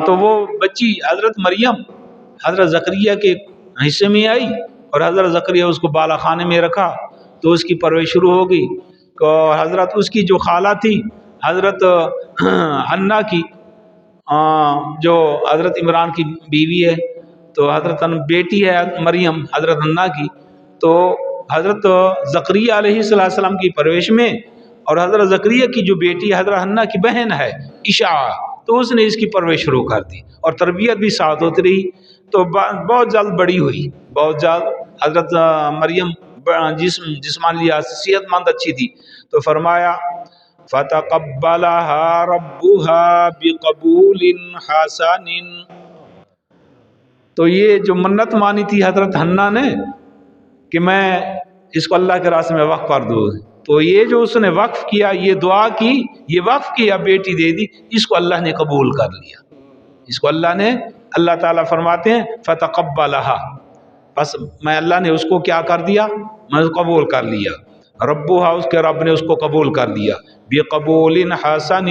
تو وہ بچی حضرت مریم حضرت زکریا کے حصے میں آئی اور حضرت زکریا اس کو بالا خانے میں رکھا تو اس کی پرورش شروع ہو گئی. تو حضرت اس کی جو خالہ تھی حضرت حنا کی جو حضرت عمران کی بیوی ہے، تو حضرت بیٹی ہے مریم حضرت حنا کی، تو حضرت زکریا علیہ السلام کی پرورش میں، اور حضرت زکریا کی جو بیٹی حضرت حنا کی بہن ہے اشعیا، تو اس نے اس کی پرورش شروع کر دی اور تربیت بھی ساتھ ہوتی رہی. تو بہت جلد بڑی ہوئی، بہت جلد حضرت مریم جسمانی لحاظ سے صحت مند اچھی تھی. تو فرمایا فتقبلها ربها بقبول حسن. تو یہ جو منت مانی تھی حضرت حنا نے کہ میں اس کو اللہ کے راستے میں وقف کر دوں، تو یہ جو اس نے وقف کیا، یہ دعا کی، یہ وقف کیا، بیٹی دے دی، اس کو اللہ نے قبول کر لیا. اس کو اللہ تعالیٰ فرماتے ہیں فتقبلها، بس میں اللہ نے اس کو کیا کر دیا، میں قبول کر لیا. ربها، اس کے رب نے اس کو قبول کر لیا. بقبول حسن،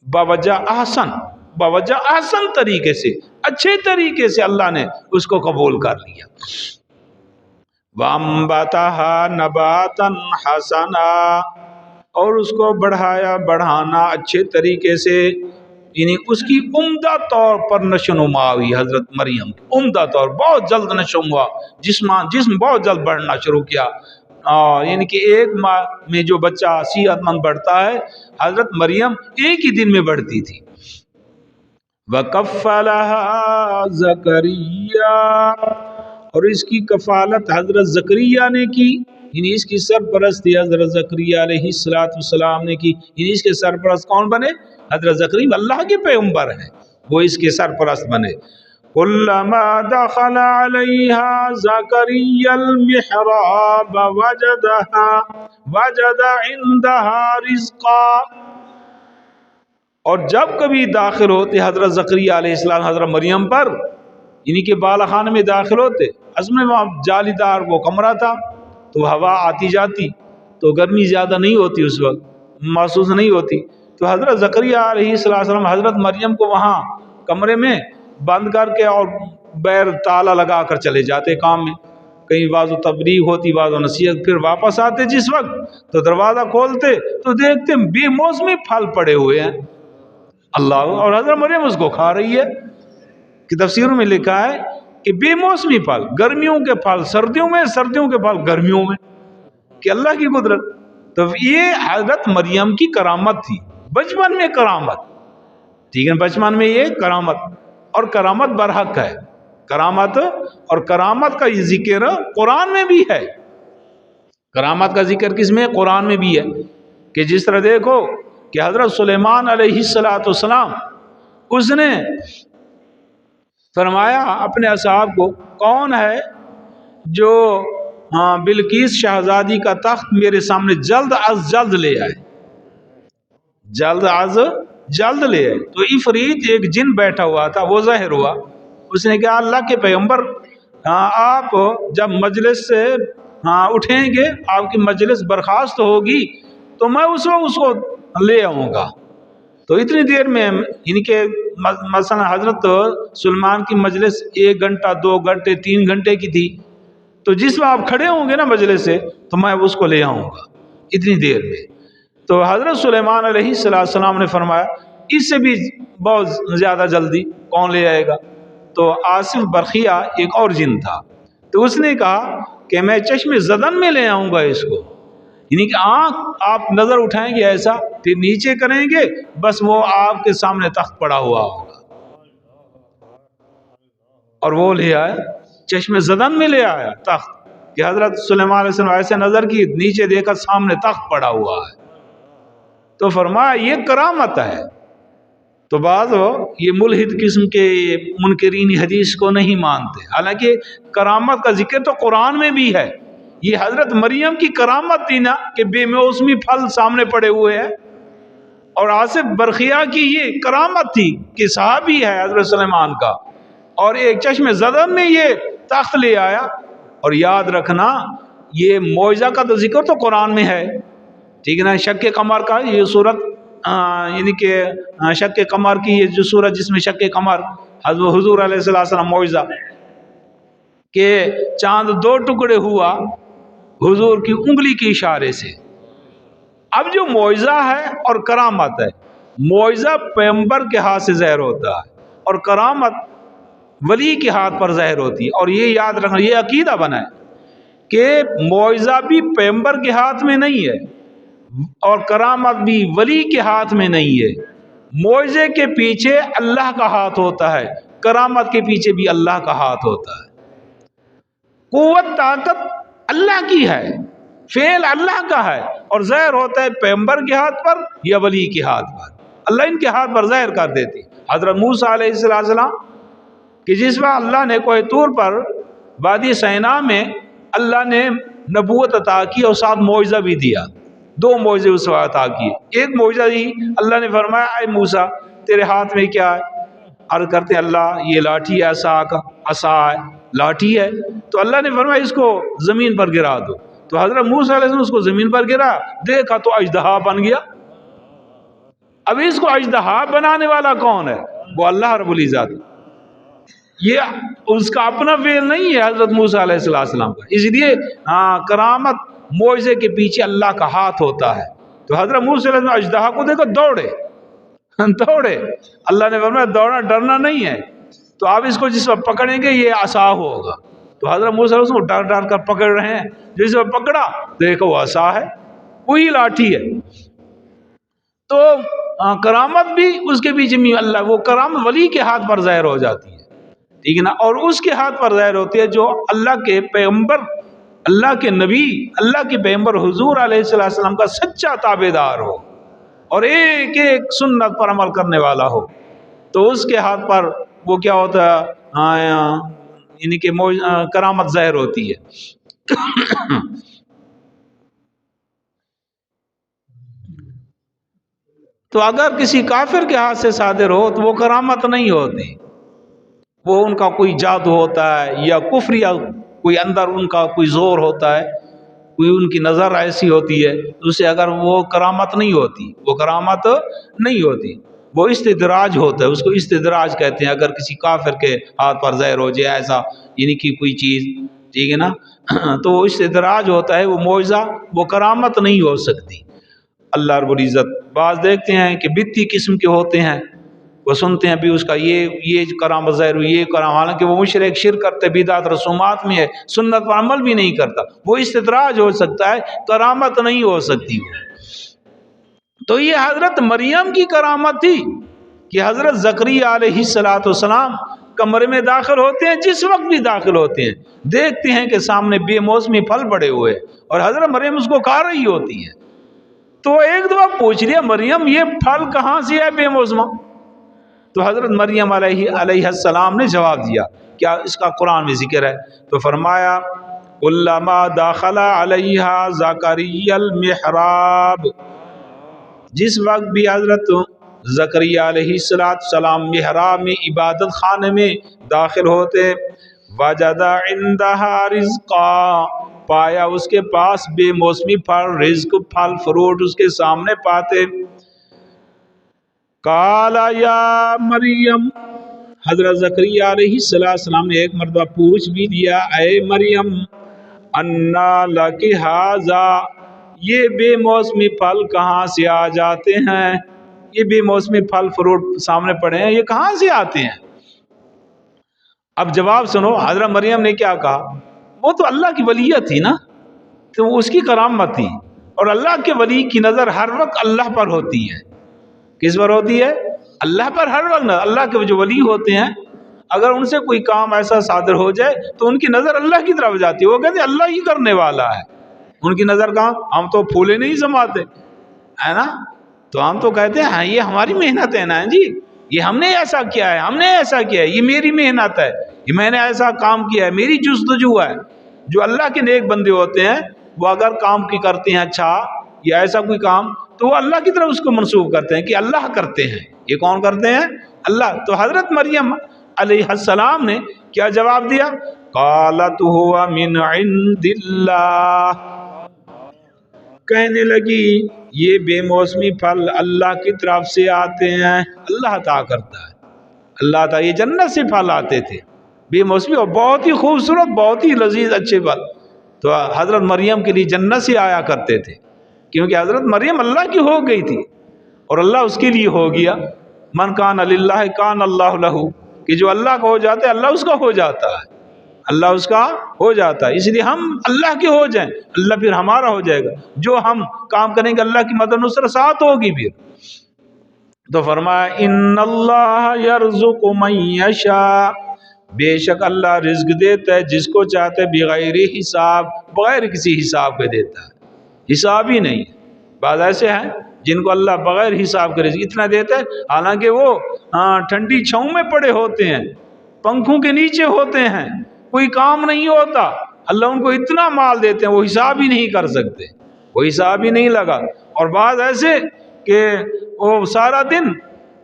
بوجہ احسن، بوجہ احسن طریقے سے، اچھے طریقے سے اللہ نے اس کو قبول کر لیا. وَأَنبَتَهَا نَبَاتًا حَسَنًا، اور اس کو بڑھانا اچھے طریقے سے، یعنی اس کی عمدہ طور پر نشو و نما ہوئی. حضرت مریم کی عمدہ طور، بہت جلد نشو و نما، جسم بہت جلد بڑھنا شروع کیا. یعنی کہ ایک ماہ میں جو بچہ صحت مند بڑھتا ہے، حضرت مریم ایک ہی دن میں بڑھتی تھی. وَكَفَّلَهَا زَكَرِيَّا، اور اس کی کفالت حضرت زکریا نے کی، یعنی اس کی سرپرستی حضرت زکریا علیہ السلام نے کی. یعنی اس کے سرپرست کون بنے؟ حضرت زکریا اللہ کے پیغمبر ہیں، وہ اس کے سرپرست بنے. كلما دخل عليها زكريا المحراب وجد عندها رزقا، اور جب کبھی داخل ہوتے حضرت زکریا علیہ السلام حضرت مریم پر، یعنی کہ بالا خانے میں داخل ہوتے، اصل میں وہاں جالی دار وہ کمرہ تھا، تو ہوا آتی جاتی، تو گرمی زیادہ نہیں ہوتی، اس وقت محسوس نہیں ہوتی. تو حضرت زکریا علیہ السلام حضرت مریم کو وہاں کمرے میں بند کر کے اور بیر تالا لگا کر چلے جاتے کام میں، کہیں بعض و تبلیغ ہوتی، بعض و نصیحت، پھر واپس آتے جس وقت تو دروازہ کھولتے تو دیکھتے بے موسمی پھل پڑے ہوئے ہیں اللہ، اور حضرت مریم اس کو کھا رہی ہے. کہ تفسیروں میں لکھا ہے کہ بے موسمی پھل، گرمیوں کے پھل سردیوں میں، سردیوں کے پھل گرمیوں میں، کہ اللہ کی قدرت. تو یہ حضرت مریم کی کرامت تھی، بچپن میں کرامت، ٹھیک ہے، بچپن میں یہ کرامت، اور کرامت برحق ہے، کرامت، اور کرامت کا یہ ذکر قرآن میں بھی ہے. کرامت کا ذکر کس میں؟ قرآن میں بھی ہے. کہ جس طرح دیکھو کہ حضرت سلیمان علیہ السلام، اس نے فرمایا اپنے اصحاب کو، کون ہے جو بلقیس شہزادی کا تخت میرے سامنے جلد از جلد لے آئے، جلد از جلد لے آئے. تو عفریت ایک جن بیٹھا ہوا تھا، وہ ظاہر ہوا، اس نے کہا اللہ کے پیغمبر، آپ جب مجلس سے اٹھیں گے، آپ کی مجلس برخاست ہوگی، تو میں اس وقت اس کو لے آؤں گا. تو اتنی دیر میں، یعنی کہ مثلا حضرت سلیمان کی مجلس 1 گھنٹہ 2 گھنٹے 3 گھنٹے کی تھی، تو جس میں آپ کھڑے ہوں گے نا مجلس سے، تو میں اس کو لے آؤں گا اتنی دیر میں. تو حضرت سلیمان علیہ السلام نے فرمایا اس سے بھی بہت زیادہ جلدی کون لے آئے گا؟ تو آصف برقیہ ایک اور جن تھا، تو اس نے کہا کہ میں چشم زدن میں لے آؤں گا اس کو، یعنی کہ آنکھ آپ نظر اٹھائیں گے ایسا، پھر نیچے کریں گے، بس وہ آپ کے سامنے تخت پڑا ہوا ہوگا، اور وہ لے آیا، چشم زدن میں لے آیا تخت، کہ حضرت سلیمان علیہ السلام ایسے نظر کی، نیچے دیکھا سامنے تخت پڑا ہوا ہے. تو فرمایا یہ کرامت ہے. تو بعض یہ ملحد قسم کے منکرین حدیث کو نہیں مانتے، حالانکہ کرامت کا ذکر تو قرآن میں بھی ہے. یہ حضرت مریم کی کرامت تھی نا کہ بے موسمی پھل سامنے پڑے ہوئے ہیں، اور آصف برقیہ کی یہ کرامت تھی کہ صحابی ہے حضرت سلیمان کا، اور ایک چشم زدن میں یہ تخت لے آیا. اور یاد رکھنا یہ معجزہ کا تو ذکر تو قرآن میں ہے، ٹھیک ہے نا. شق قمر کا یہ صورت یعنی کہ شق قمر کی، یہ جو سورج جس میں شق قمر، حضور علیہ السلام معجزہ کہ چاند دو ٹکڑے ہوا حضور کی انگلی کے اشارے سے۔ اب جو معجزہ ہے اور کرامت ہے، معجزہ پیغمبر کے ہاتھ سے ظاہر ہوتا ہے اور کرامت ولی کے ہاتھ پر ظاہر ہوتی ہے۔ اور یہ یاد رکھنا، یہ عقیدہ بنا ہے کہ معجزہ بھی پیغمبر کے ہاتھ میں نہیں ہے اور کرامت بھی ولی کے ہاتھ میں نہیں ہے۔ معجزے کے پیچھے اللہ کا ہاتھ ہوتا ہے، کرامت کے پیچھے بھی اللہ کا ہاتھ ہوتا ہے۔ قوت طاقت اللہ کی ہے، فعل اللہ کا ہے، اور ظاہر ہوتا ہے پیغمبر کے ہاتھ پر یا ولی کے ہاتھ پر۔ اللہ ان کے ہاتھ پر ظاہر کر دیتی۔ حضرت موسیٰ علیہ السلام کہ جس وقت اللہ نے کوہ طور پر وادی سینا میں اللہ نے نبوت عطا کی اور ساتھ معجزہ بھی دیا، دو معجزے اس وقت عطا کیے۔ ایک معجزہ ہی اللہ نے فرمایا اے موسیٰ تیرے ہاتھ میں کیا ہے؟ عرض کرتے ہیں اللہ یہ لاٹھی ہے، عصا ہے، لاٹھی ہے۔ تو اللہ نے فرمایا اس کو زمین پر گرا دو۔ تو حضرت موسیٰ علیہ السلام اس کو زمین پر گرا، دیکھا تو اژدہا بن گیا۔ اب اس کو اژدہا بنانے والا کون ہے؟ وہ اللہ رب العزت۔ یہ اس کا اپنا فعل نہیں ہے حضرت موسیٰ علیہ السلام کا، اس لیے کرامت معجزے کے پیچھے اللہ کا ہاتھ ہوتا ہے۔ تو حضرت موسیٰ علیہ السلام اژدہا کو دیکھو دوڑے دوڑے، اللہ نے فرمایا دوڑنا ڈرنا نہیں ہے، تو آپ اس کو جس وقت پکڑیں گے یہ عصا ہوگا۔ تو حضرت موسیٰ علیہ السلام ڈر ڈر کر پکڑ رہے ہیں، جس وقت پکڑا دیکھو وہ عصا ہے، وہی لاٹھی ہے۔ تو کرامت بھی اس کے پیچھے بھی اللہ، وہ کرامت ولی کے ہاتھ پر ظاہر ہو جاتی ہے، ٹھیک ہے نا، اور اس کے ہاتھ پر ظاہر ہوتی ہے جو اللہ کے پیغمبر، اللہ کے نبی، اللہ کے پیغمبر حضور علیہ السلام کا سچا تابع دار ہو اور ایک ایک سنت پر عمل کرنے والا ہو، تو اس کے ہاتھ پر وہ کیا ہوتا ہے، یعنی کہ کرامت ظاہر ہوتی ہے۔ تو اگر کسی کافر کے ہاتھ سے صادر ہو تو وہ کرامت نہیں ہوتی، وہ ان کا کوئی جادو ہوتا ہے یا کفر، یا کوئی اندر ان کا کوئی زور ہوتا ہے، کوئی ان کی نظر ایسی ہوتی ہے، اسے اگر وہ کرامت نہیں ہوتی، وہ کرامت نہیں ہوتی، وہ استدراج ہوتا ہے، اس کو استدراج کہتے ہیں۔ اگر کسی کافر کے ہاتھ پر ظاہر ہو جائے ایسا، یعنی کہ کوئی چیز، ٹھیک ہے نا، تو وہ استدراج ہوتا ہے، وہ معجزہ، وہ کرامت نہیں ہو سکتی۔ اللہ رب العزت بعض دیکھتے ہیں کہ بتی قسم کے ہوتے ہیں، وہ سنتے ہیں بھی اس کا یہ کرامت ظاہر ہوئی، یہ کرام، حالانکہ وہ مشرک شرک کرتے، بدعت رسومات میں ہے، سنت پر عمل بھی نہیں کرتا، وہ استدراج ہو سکتا ہے، کرامت نہیں ہو سکتی۔ تو یہ حضرت مریم کی کرامت تھی کہ حضرت زکریا علیہ السلام کمرے میں داخل ہوتے ہیں، جس وقت بھی داخل ہوتے ہیں دیکھتے ہیں کہ سامنے بے موسمی پھل پڑے ہوئے اور حضرت مریم اس کو کھا رہی ہوتی ہے۔ تو ایک دفعہ پوچھ لیا مریم یہ پھل کہاں سے ہے بے موسمہ؟ تو حضرت مریم علیہ السلام نے جواب دیا، کیا اس کا قرآن میں ذکر ہے، تو فرمایا کلما داخل علیہا زکریا المحراب، جس وقت بھی حضرت زکریا علیہ السلام محراب میں عبادت خانے میں داخل ہوتے، وجد عندها رزقا، پایا اس کے پاس بے موسمی پھل، رزق، پھل فروٹ اس کے سامنے پاتے۔ قال یا مریم، حضرت زکریا علیہ السلام نے ایک مرتبہ پوچھ بھی دیا، اے مریم انا لک ھذا، یہ بے موسمی پھل کہاں سے آ جاتے ہیں؟ یہ بے موسمی پھل فروٹ سامنے پڑے ہیں، یہ کہاں سے آتے ہیں؟ اب جواب سنو، حضرت مریم نے کیا کہا، وہ تو اللہ کی ولیت تھی نا، تو اس کی کرامت تھی، اور اللہ کے ولی کی نظر ہر وقت اللہ پر ہوتی ہے۔ کس پر ہوتی ہے؟ اللہ پر ہر وقت۔ اللہ کے جو ولی ہوتے ہیں اگر ان سے کوئی کام ایسا صادر ہو جائے تو ان کی نظر اللہ کی طرف جاتی ہے، وہ کہتے ہیں اللہ ہی کرنے والا ہے، ان کی نظر کہاں، ہم تو پھولے نہیں سماتے ہے نا، تو ہم تو کہتے ہیں ہاں یہ ہماری محنت ہے نا جی، یہ ہم نے ایسا کیا ہے، ہم نے ایسا کیا ہے، یہ میری محنت ہے، یہ میں نے ایسا کام کیا ہے، میری جستجو ہے۔ جو اللہ کے نیک بندے ہوتے ہیں وہ اگر کام کی کرتے ہیں اچھا یا ایسا کوئی کام تو وہ اللہ کی طرف اس کو منسوب کرتے ہیں کہ اللہ کرتے ہیں۔ یہ کون کرتے ہیں؟ اللہ۔ تو حضرت مریم علیہ السلام نے کیا جواب دیا؟ قالت هو من عند اللہ، کہنے لگی یہ بے موسمی پھل اللہ کی طرف سے آتے ہیں، اللہ عطا کرتا ہے، اللہ تعالیٰ، یہ جنت سے پھل آتے تھے بے موسمی اور بہت ہی خوبصورت، بہت ہی لذیذ اچھے پھل، تو حضرت مریم کے لیے جنت سے آیا کرتے تھے، کیونکہ حضرت مریم اللہ کی ہو گئی تھی اور اللہ اس کے لیے ہو گیا۔ من کان للہ کان اللہ لہ، کہ جو اللہ کا ہو جاتا ہے اللہ اس کا ہو جاتا ہے، اللہ اس کا ہو جاتا ہے، اس لیے ہم اللہ کے ہو جائیں، اللہ پھر ہمارا ہو جائے گا، جو ہم کام کریں گے اللہ کی مدد نصرت ساتھ ہوگی پھر۔ تو فرمایا ان اللہ یرزق من یشاء، بے شک اللہ رزق دیتا ہے جس کو چاہتا ہے بغیر حساب، بغیر کسی حساب کے دیتا ہے، حساب ہی نہیں۔ بعض ایسے ہیں جن کو اللہ بغیر حساب کے رزق اتنا دیتا ہے، حالانکہ وہ ٹھنڈی چھاؤں میں پڑے ہوتے ہیں، پنکھوں کے نیچے ہوتے ہیں، کوئی کام نہیں ہوتا، اللہ ان کو اتنا مال دیتے ہیں وہ حساب ہی نہیں کر سکتے، وہ حساب ہی نہیں لگا۔ اور بعض ایسے کہ وہ سارا دن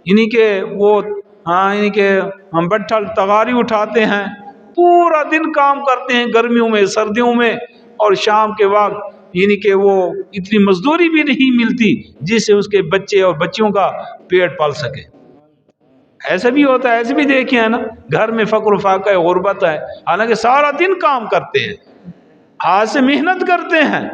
یعنی کہ وہ یعنی کہ ہم بٹھل تغاری اٹھاتے ہیں، پورا دن کام کرتے ہیں گرمیوں میں سردیوں میں، اور شام کے وقت یعنی کہ وہ اتنی مزدوری بھی نہیں ملتی جس سے اس کے بچے اور بچیوں کا پیٹ پال سکے۔ ایسا بھی ہوتا ہے، ایسے بھی دیکھے ہیں نا، گھر میں فقر و فاقہ ہے، غربت ہے، حالانکہ سارا دن کام کرتے ہیں، ہاتھ سے محنت کرتے ہیں،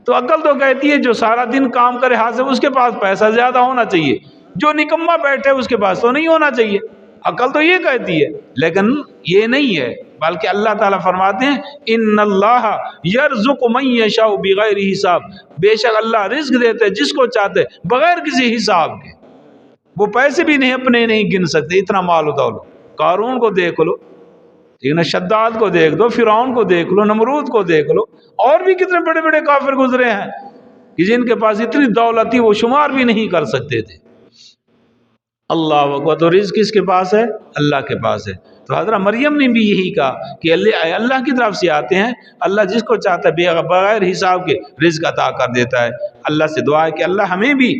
تو عقل تو کہتی ہے جو سارا دن کام کرے ہاتھ سے اس کے پاس پیسہ زیادہ ہونا چاہیے، جو نکما بیٹھے اس کے پاس تو نہیں ہونا چاہیے، عقل تو یہ کہتی ہے، لیکن یہ نہیں ہے، بلکہ اللہ تعالیٰ فرماتے ہیں ان اللہ یرزق من یشاء بغیر حساب، بے شک اللہ رزق دیتے ہیں جس کو چاہتے بغیر کسی حساب کے، وہ پیسے بھی نہیں اپنے نہیں گن سکتے، اتنا مال و دولت۔ قارون کو دیکھ لو، شداد کو دیکھ لو، فرعون کو دیکھ لو، نمرود کو دیکھ لو، اور بھی کتنے بڑے بڑے کافر گزرے ہیں کہ جن کے پاس اتنی دولت تھی وہ شمار بھی نہیں کر سکتے تھے۔ اللہ اکبر، تو رزق کس کے پاس ہے؟ اللہ کے پاس ہے۔ تو حضرت مریم نے بھی یہی کہا کہ اللہ کی طرف سے آتے ہیں، اللہ جس کو چاہتا ہے بغیر حساب کے رزق عطا کر دیتا ہے۔ اللہ سے دعا ہے کہ اللہ ہمیں بھی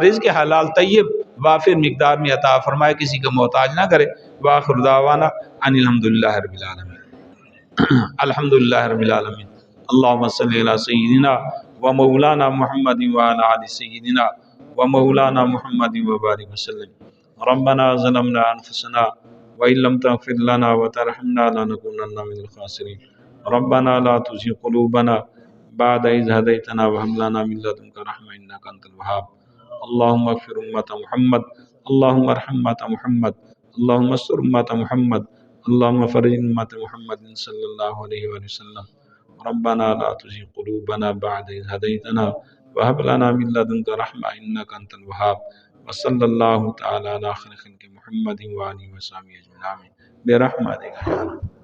رزق حلال طیب وافر مقدار میں عطا فرمائے، کسی کا محتاج نہ کرے۔ وآخر دعوانا ان الحمدللہ رب العالمین، الحمدللہ رب العالمین۔ اللہم صلی علی سیدنا و مولانا محمد وعلی آل سیدنا و مولانا محمد وبارک وسلم۔ ربنا ظلمنا انفسنا وإن لم تغفر لنا وترحمنا لنكونن من الخاسرين۔ ربنا لا تزغ قلوبنا بعد إذ هديتنا وهب لنا من لدنك رحمة إنك أنت الوهاب۔ اللهم اغفر أمة محمد، اللهم ارحم أمة محمد، اللهم استر أمة محمد، اللهم فرج أمة محمد صلى الله عليه وسلم۔ ربنا لا تزغ قلوبنا بعد إذ هديتنا وهب لنا من لدنك رحمة إنك أنت الوهاب۔ وصلی اللہ تعالی علی خیر خلق محمد وآلہ وصحبہ اجمعین برحمتک۔